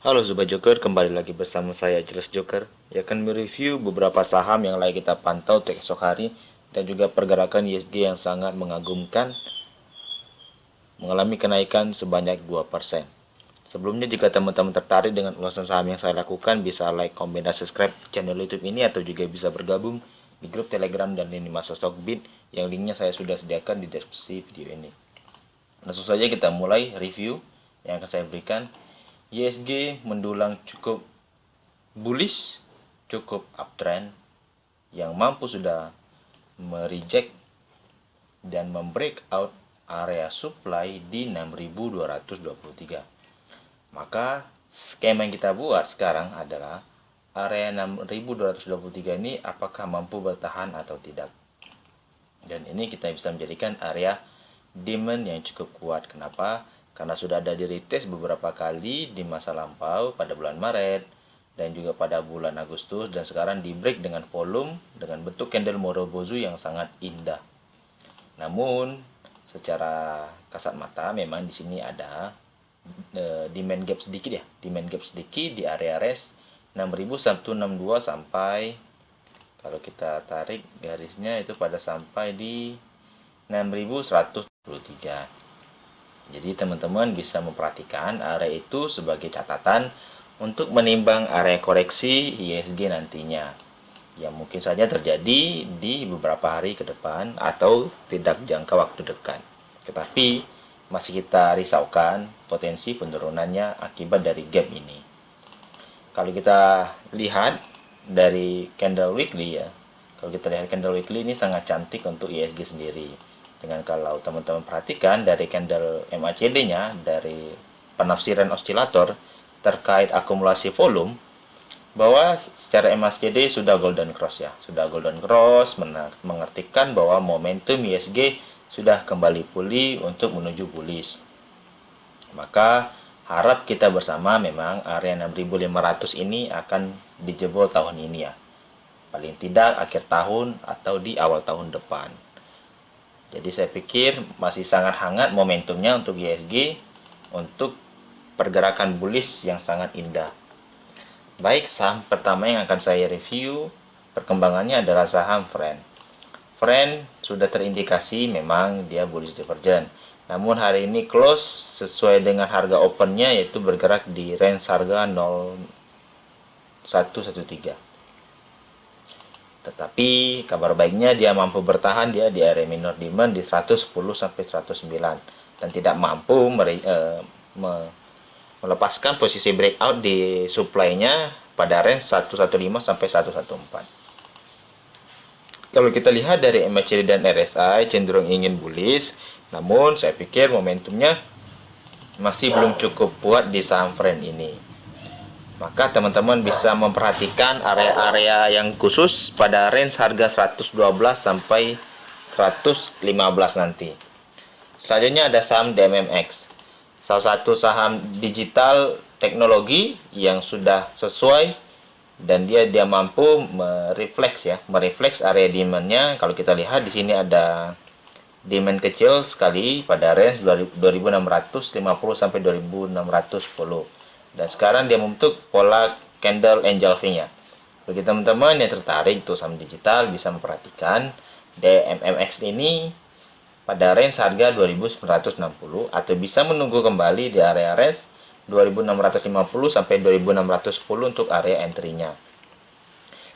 Halo Sobat Joker, kembali lagi bersama saya Jelas Joker yang akan mereview beberapa saham yang lagi kita pantau untuk esok hari dan juga pergerakan ISG yang sangat mengagumkan mengalami kenaikan sebanyak 2%. Sebelumnya jika teman-teman tertarik dengan ulasan saham yang saya lakukan bisa like, komen, dan subscribe channel YouTube ini atau juga bisa bergabung di grup Telegram dan lini masa Stockbit yang linknya saya sudah sediakan di deskripsi video ini. Langsung saja kita mulai review yang akan saya berikan. ISG mendulang cukup bullish, cukup uptrend yang mampu sudah mereject dan membreakout area supply di 6223. Maka skema yang kita buat sekarang adalah area 6223 ini apakah mampu bertahan atau tidak. Dan ini kita bisa menjadikan area demand yang cukup kuat. Kenapa? Karena sudah ada di retest beberapa kali di masa lampau pada bulan Maret dan juga pada bulan Agustus, dan sekarang di break dengan volume dengan bentuk candle Morobozu yang sangat indah. Namun secara kasat mata memang di sini ada demand gap sedikit ya, demand gap sedikit di area rest 6162 sampai, kalau kita tarik garisnya itu pada sampai di 6123. Jadi teman-teman bisa memperhatikan area itu sebagai catatan untuk menimbang area koreksi ISG nantinya yang mungkin saja terjadi di beberapa hari ke depan atau tidak jangka waktu dekat. Tetapi masih kita risaukan potensi penurunannya akibat dari gap ini. Kalau kita lihat dari candle weekly ya, kalau kita lihat candle weekly ini sangat cantik untuk ISG sendiri. Dengan kalau teman-teman perhatikan dari candle MACD-nya, dari penafsiran osilator terkait akumulasi volume, bahwa secara MACD sudah golden cross ya, sudah golden cross mengartikan bahwa momentum ISG sudah kembali pulih untuk menuju bullish. Maka harap kita bersama memang area 6500 ini akan dijebol tahun ini ya, paling tidak akhir tahun atau di awal tahun depan. Jadi saya pikir masih sangat hangat momentumnya untuk ISG untuk pergerakan bullish yang sangat indah. Baik, saham pertama yang akan saya review perkembangannya adalah saham Friend. Friend sudah terindikasi memang dia bullish divergent. Namun hari ini close sesuai dengan harga opennya, yaitu bergerak di range harga 0113. Tetapi kabar baiknya dia mampu bertahan dia di area minor demand di 110 sampai 109 dan tidak mampu melepaskan posisi breakout di supply-nya pada range 115 sampai 114. Kalau kita lihat dari MACD dan RSI cenderung ingin bullish, namun saya pikir momentumnya masih belum cukup kuat di saham Friend ini. Maka teman-teman bisa memperhatikan area-area yang khusus pada range harga 112 sampai 115 nanti. Selanjutnya ada saham DMMX, salah satu saham digital teknologi yang sudah sesuai dan dia mampu merefleks area demand-nya. Kalau kita lihat di sini ada demand kecil sekali pada range 2650 sampai 2610. Dan sekarang dia membentuk pola candle engulfing ya. Bagi teman-teman yang tertarik untuk saham digital bisa memperhatikan DMMX ini pada range harga 2960 atau bisa menunggu kembali di area range 2650 sampai 2610 untuk area entry-nya.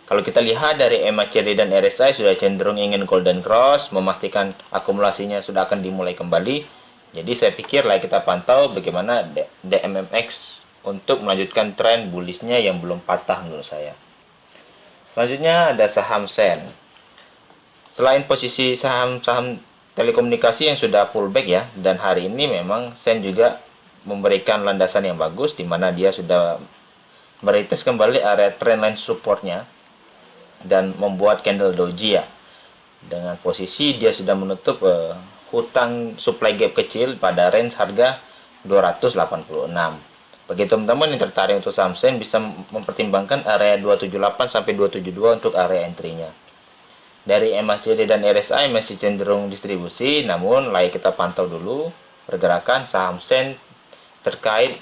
Kalau kita lihat dari MACD dan RSI sudah cenderung ingin golden cross, memastikan akumulasinya sudah akan dimulai kembali. Jadi saya pikir kita pantau bagaimana DMMX untuk melanjutkan tren bullishnya yang belum patah menurut saya. Selanjutnya ada saham Sen. Selain posisi saham-saham telekomunikasi yang sudah pullback ya, dan hari ini memang Sen juga memberikan landasan yang bagus di mana dia sudah meretest kembali area trendline supportnya dan membuat candle doji ya. Dengan posisi dia sudah menutup hutang supply gap kecil pada range harga 286. Bagi teman-teman yang tertarik untuk saham Sen bisa mempertimbangkan area 278 sampai 272 untuk area entry-nya. Dari MACD dan RSI masih cenderung distribusi, namun layak kita pantau dulu pergerakan saham Sen terkait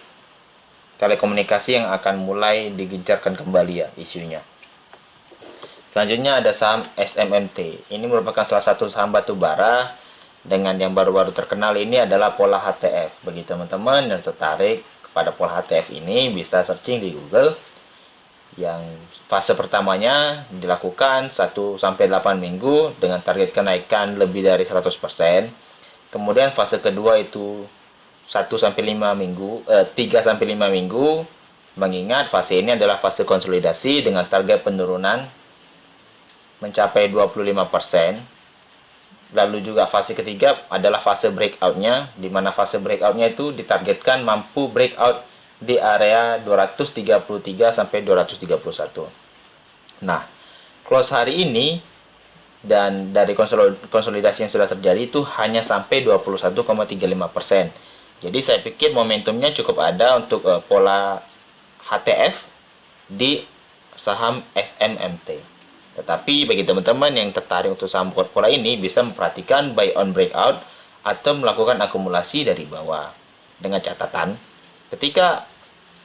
telekomunikasi yang akan mulai digencarkan kembali ya isunya. Selanjutnya ada saham SMMT. Ini merupakan salah satu saham batu bara dengan yang baru-baru terkenal ini adalah pola HTF. Bagi teman-teman yang tertarik kepada pola HTF ini bisa searching di Google. Yang fase pertamanya dilakukan 1-8 minggu dengan target kenaikan lebih dari 100%. Kemudian fase kedua itu 1-5 minggu, 3-5 minggu. Mengingat fase ini adalah fase konsolidasi dengan target penurunan mencapai 25%. Lalu juga fase ketiga adalah fase breakout-nya, di mana fase breakout-nya itu ditargetkan mampu breakout di area 233 sampai 231. Nah, close hari ini dan dari konsolidasi yang sudah terjadi itu hanya sampai 21,35%. Jadi saya pikir momentumnya cukup ada untuk pola HTF di saham SMMT. Tetapi bagi teman-teman yang tertarik untuk saham pola ini bisa memperhatikan buy on breakout atau melakukan akumulasi dari bawah. Dengan catatan, ketika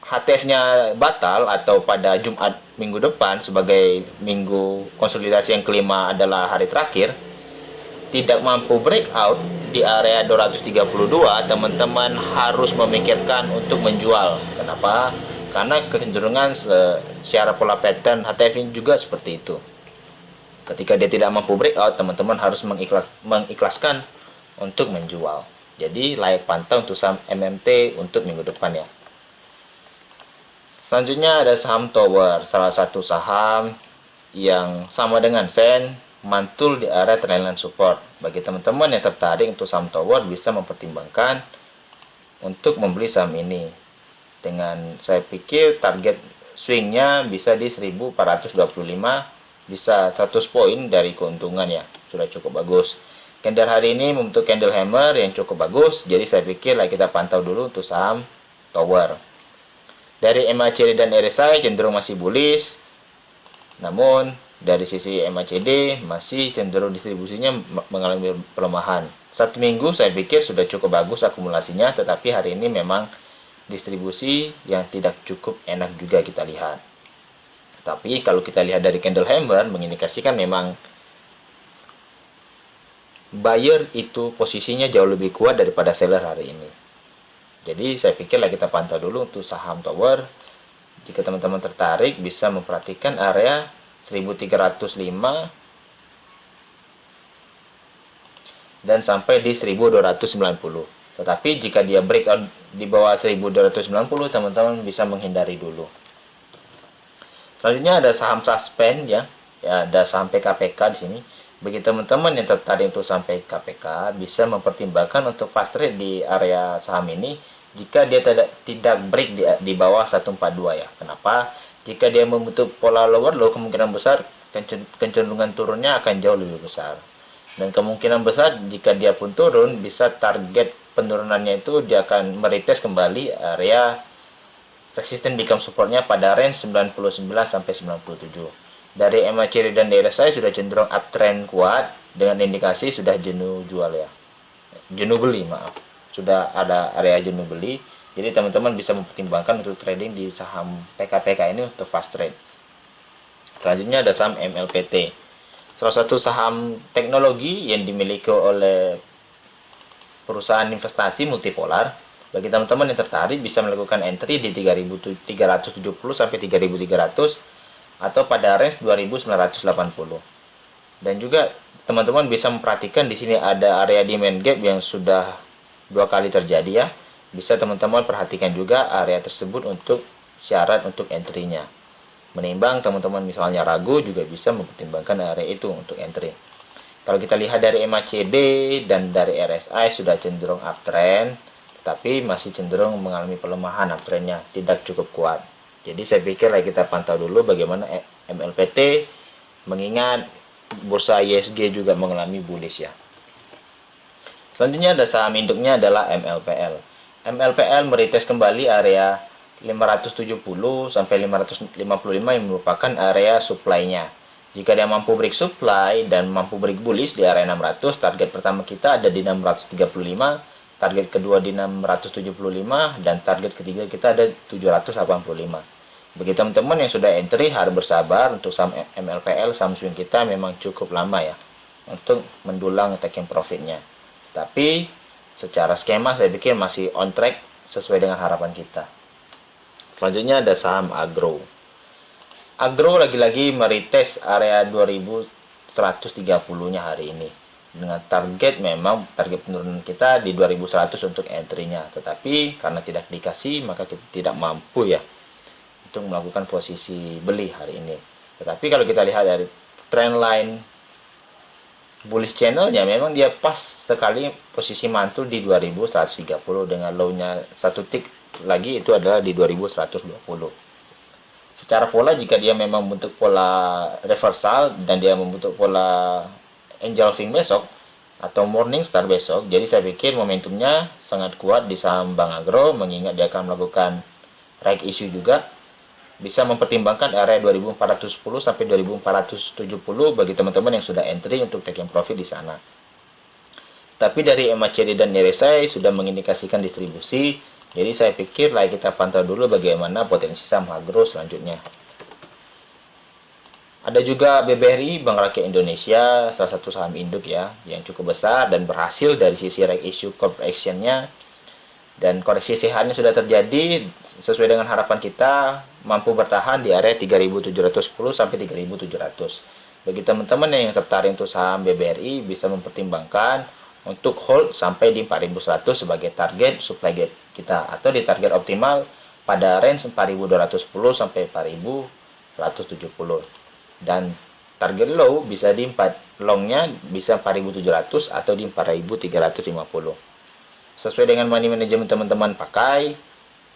HTF-nya batal atau pada Jumat minggu depan sebagai minggu konsolidasi yang kelima adalah hari terakhir, tidak mampu breakout di area 232, teman-teman harus memikirkan untuk menjual. Kenapa? Karena kecenderungan secara pola pattern HTF ini juga seperti itu. Ketika dia tidak mampu breakout, teman-teman harus mengikhlaskan untuk menjual. Jadi layak pantau untuk saham MMT untuk minggu depan ya. Selanjutnya ada saham Tower, salah satu saham yang sama dengan Sen, mantul di area trendline support. Bagi teman-teman yang tertarik untuk saham Tower bisa mempertimbangkan untuk membeli saham ini. Dengan saya pikir target swingnya bisa di 1425, bisa 100 poin dari keuntungan ya, sudah cukup bagus. Candle hari ini membentuk candle hammer yang cukup bagus, jadi saya pikir kita pantau dulu untuk saham Tower. Dari MACD dan RSI cenderung masih bullish, namun dari sisi MACD masih cenderung distribusinya mengalami pelemahan. 1 minggu saya pikir sudah cukup bagus akumulasinya, tetapi hari ini memang distribusi yang tidak cukup enak juga kita lihat. Tapi kalau kita lihat dari candle hammer mengindikasikan memang buyer itu posisinya jauh lebih kuat daripada seller hari ini. Jadi saya pikir kita pantau dulu untuk saham Tower. Jika teman-teman tertarik bisa memperhatikan area 1305 dan sampai di 1290. Tetapi jika dia breakout di bawah 1290, teman-teman bisa menghindari dulu. Selanjutnya ada saham suspend ya, ada saham PKPK di sini. Bagi teman-teman yang tertarik untuk saham PKPK bisa mempertimbangkan untuk fast trade di area saham ini jika dia tidak break di bawah 142 ya. Kenapa? Jika dia membentuk pola lower low, kemungkinan besar kecenderungan turunnya akan jauh lebih besar. Dan kemungkinan besar jika dia pun turun bisa target penurunannya itu dia akan meretest kembali area resisten become supportnya pada range 99 sampai 97. Dari MACD dan RSI sudah cenderung uptrend kuat dengan indikasi sudah jenuh jual ya. Jenuh beli, maaf. Sudah ada area jenuh beli. Jadi teman-teman bisa mempertimbangkan untuk trading di saham PKPK ini untuk fast trade. Selanjutnya ada saham MLPT. Salah satu saham teknologi yang dimiliki oleh perusahaan investasi multipolar. Bagi teman-teman yang tertarik bisa melakukan entry di 3.370 sampai 3.300 atau pada range 2.980. Dan juga teman-teman bisa memperhatikan di sini ada area demand gap yang sudah 2 kali terjadi ya. Bisa teman-teman perhatikan juga area tersebut untuk syarat untuk entry-nya. Menimbang teman-teman misalnya ragu juga bisa mempertimbangkan area itu untuk entry. Kalau kita lihat dari MACD dan dari RSI sudah cenderung uptrend, tapi masih cenderung mengalami pelemahan uptrendnya, tidak cukup kuat. Jadi saya pikir kita pantau dulu bagaimana MLPT, mengingat bursa ISG juga mengalami bullish ya. Selanjutnya ada saham induknya adalah MLPL. MLPL meretest kembali area 570 sampai 555 yang merupakan area supply-nya. Jika dia mampu break supply dan mampu break bullish di area 600, target pertama kita ada di 635. target kedua di 675, dan target ketiga kita ada 785. Bagi teman-teman yang sudah entry harus bersabar. Untuk saham MLPL, saham swing kita memang cukup lama ya untuk mendulang taking profitnya. Tapi secara skema saya pikir masih on track sesuai dengan harapan kita. Selanjutnya ada saham Agro. Agro lagi-lagi meretest area 2130-nya hari ini. Dengan target, memang target penurunan kita di 2100 untuk entry-nya. Tetapi karena tidak dikasih, maka kita tidak mampu ya untuk melakukan posisi beli hari ini. Tetapi kalau kita lihat dari trend line bullish channelnya, memang dia pas sekali posisi mantul di 2130 dengan low-nya satu tick lagi itu adalah di 2120. Secara pola, jika dia memang membentuk pola reversal dan dia membentuk pola engulfing besok atau morning star besok, jadi saya pikir momentumnya sangat kuat di saham Bank Agro, mengingat dia akan melakukan right issue juga. Bisa mempertimbangkan area 2410 sampai 2470 bagi teman-teman yang sudah entry untuk taking profit di sana. Tapi dari MACD dan RSI sudah mengindikasikan distribusi, jadi saya pikir kita pantau dulu bagaimana potensi saham Agro selanjutnya. Ada juga BBRI, Bank Rakyat Indonesia, salah satu saham induk ya, yang cukup besar dan berhasil dari sisi right issue corporate action-nya. Dan koreksi sehatnya sudah terjadi sesuai dengan harapan kita, mampu bertahan di area 3710 sampai 3700. Bagi teman-teman yang tertarik untuk saham BBRI, bisa mempertimbangkan untuk hold sampai di 4100 sebagai target supply gap kita, atau di target optimal pada range 4210 sampai 4170. Dan target low bisa di 4 longnya bisa 4700 atau di 4350. Sesuai dengan money management teman-teman pakai,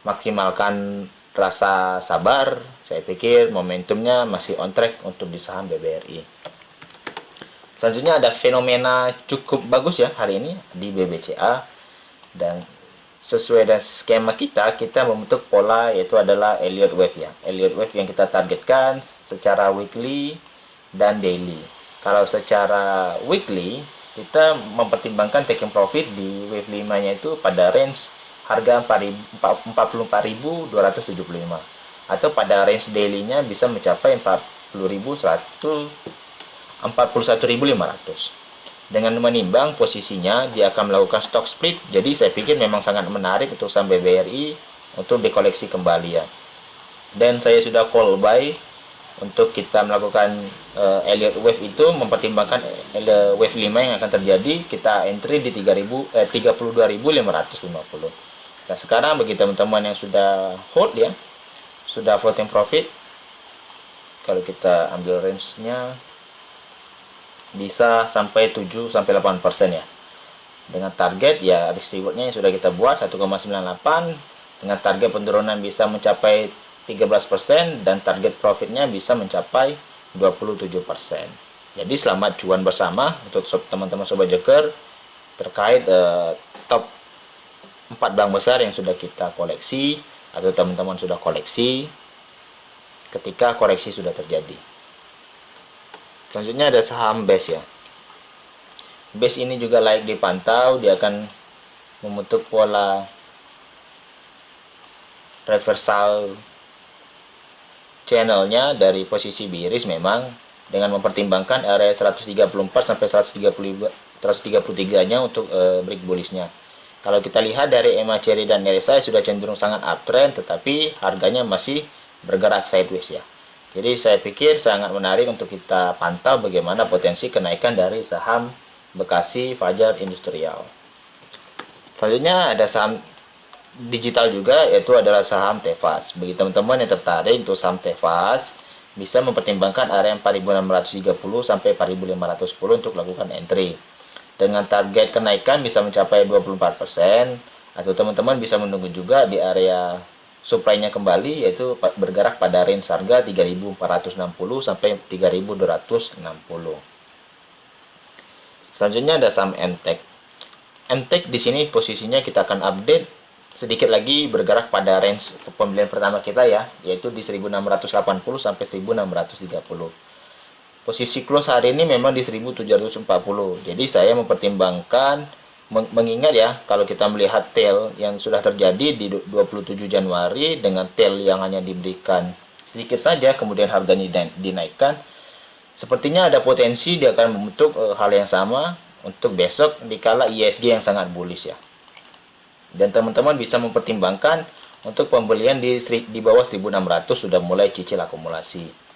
maksimalkan rasa sabar. Saya pikir momentumnya masih on track untuk di saham BBRI. Selanjutnya ada fenomena cukup bagus ya hari ini di BBCA, dan sesuai dengan skema kita membentuk pola, yaitu adalah Elliott Wave ya. Elliott Wave yang kita targetkan secara weekly dan daily. Kalau secara weekly, kita mempertimbangkan taking profit di wave 5-nya itu pada range harga 44.275, atau pada range daily-nya bisa mencapai 41.500. Dengan menimbang posisinya dia akan melakukan stock split, jadi saya pikir memang sangat menarik untuk saham BBRI untuk dikoleksi kembali ya. Dan saya sudah call buy untuk kita melakukan Elliott Wave itu, mempertimbangkan wave 5 yang akan terjadi, kita entry di 32.550. Nah, sekarang bagi teman-teman yang sudah hold ya, sudah floating profit, kalau kita ambil range-nya bisa sampai 7-8% ya. Dengan target ya risk reward-nya yang sudah kita buat 1,98, dengan target penurunan bisa mencapai 13% dan target profitnya bisa mencapai 27%. Jadi selamat cuan bersama untuk teman-teman sobat joker terkait top 4 bank besar yang sudah kita koleksi atau teman-teman sudah koleksi ketika koreksi sudah terjadi. Selanjutnya ada saham BES ya. BES ini juga layak dipantau, dia akan membentuk pola reversal channelnya dari posisi bearish memang, dengan mempertimbangkan area 134 sampai 133-nya untuk break bullishnya. Kalau kita lihat dari MACD dan RSI sudah cenderung sangat uptrend, tetapi harganya masih bergerak sideways ya. Jadi saya pikir sangat menarik untuk kita pantau bagaimana potensi kenaikan dari saham Bekasi Fajar Industrial. Selanjutnya ada saham digital juga, yaitu adalah saham Tefas. Bagi teman-teman yang tertarik untuk saham Tefas, bisa mempertimbangkan area 4.630 sampai 4.510 untuk lakukan entry. Dengan target kenaikan bisa mencapai 24%, atau teman-teman bisa menunggu juga di area supply-nya kembali, yaitu bergerak pada range harga 3.460 sampai 3.260. Selanjutnya ada saham MTEK. MTEK di sini posisinya kita akan update sedikit lagi, bergerak pada range pembelian pertama kita ya, yaitu di 1.680 sampai 1.630. Posisi close hari ini memang di 1.740. Jadi saya mempertimbangkan Mengingat ya, kalau kita melihat tail yang sudah terjadi di 27 Januari dengan tail yang hanya diberikan sedikit saja, kemudian harganya dinaikkan, sepertinya ada potensi dia akan membentuk hal yang sama untuk besok dikala ISG yang sangat bullish ya. Dan teman-teman bisa mempertimbangkan untuk pembelian di bawah 1600 sudah mulai cicil akumulasi.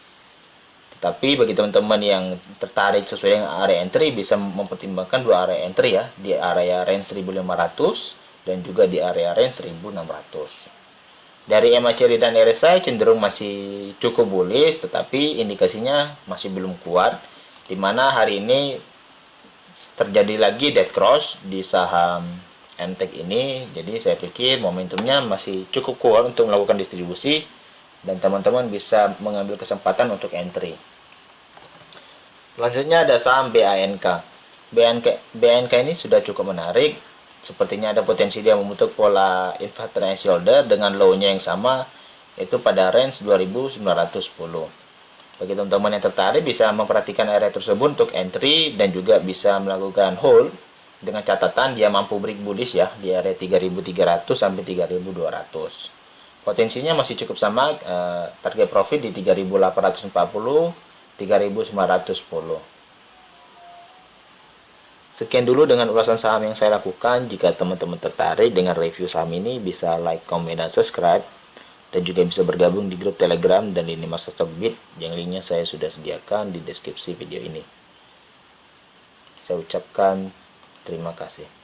Tapi bagi teman-teman yang tertarik sesuai dengan area entry, bisa mempertimbangkan dua area entry ya, di area range 1500 dan juga di area range 1600. Dari MACD dan RSI cenderung masih cukup bullish, tetapi indikasinya masih belum kuat, di mana hari ini terjadi lagi dead cross di saham MTEK ini. Jadi saya pikir momentumnya masih cukup kuat untuk melakukan distribusi, dan teman-teman bisa mengambil kesempatan untuk entry. Selanjutnya ada saham BANK. BANK ini sudah cukup menarik. Sepertinya ada potensi dia membentuk pola inverted and shoulder dengan low-nya yang sama, yaitu pada range 2910. Bagi teman-teman yang tertarik bisa memperhatikan area tersebut untuk entry dan juga bisa melakukan hold dengan catatan dia mampu break bullish ya di area 3300 sampai 3200. Potensinya masih cukup sama, target profit di 3840 3910. Sekian dulu dengan ulasan saham yang saya lakukan. Jika teman-teman tertarik dengan review saham ini, bisa like, comment, dan subscribe. Dan juga bisa bergabung di grup Telegram dan lini masa Stockbit yang linknya saya sudah sediakan di deskripsi video ini. Saya ucapkan terima kasih.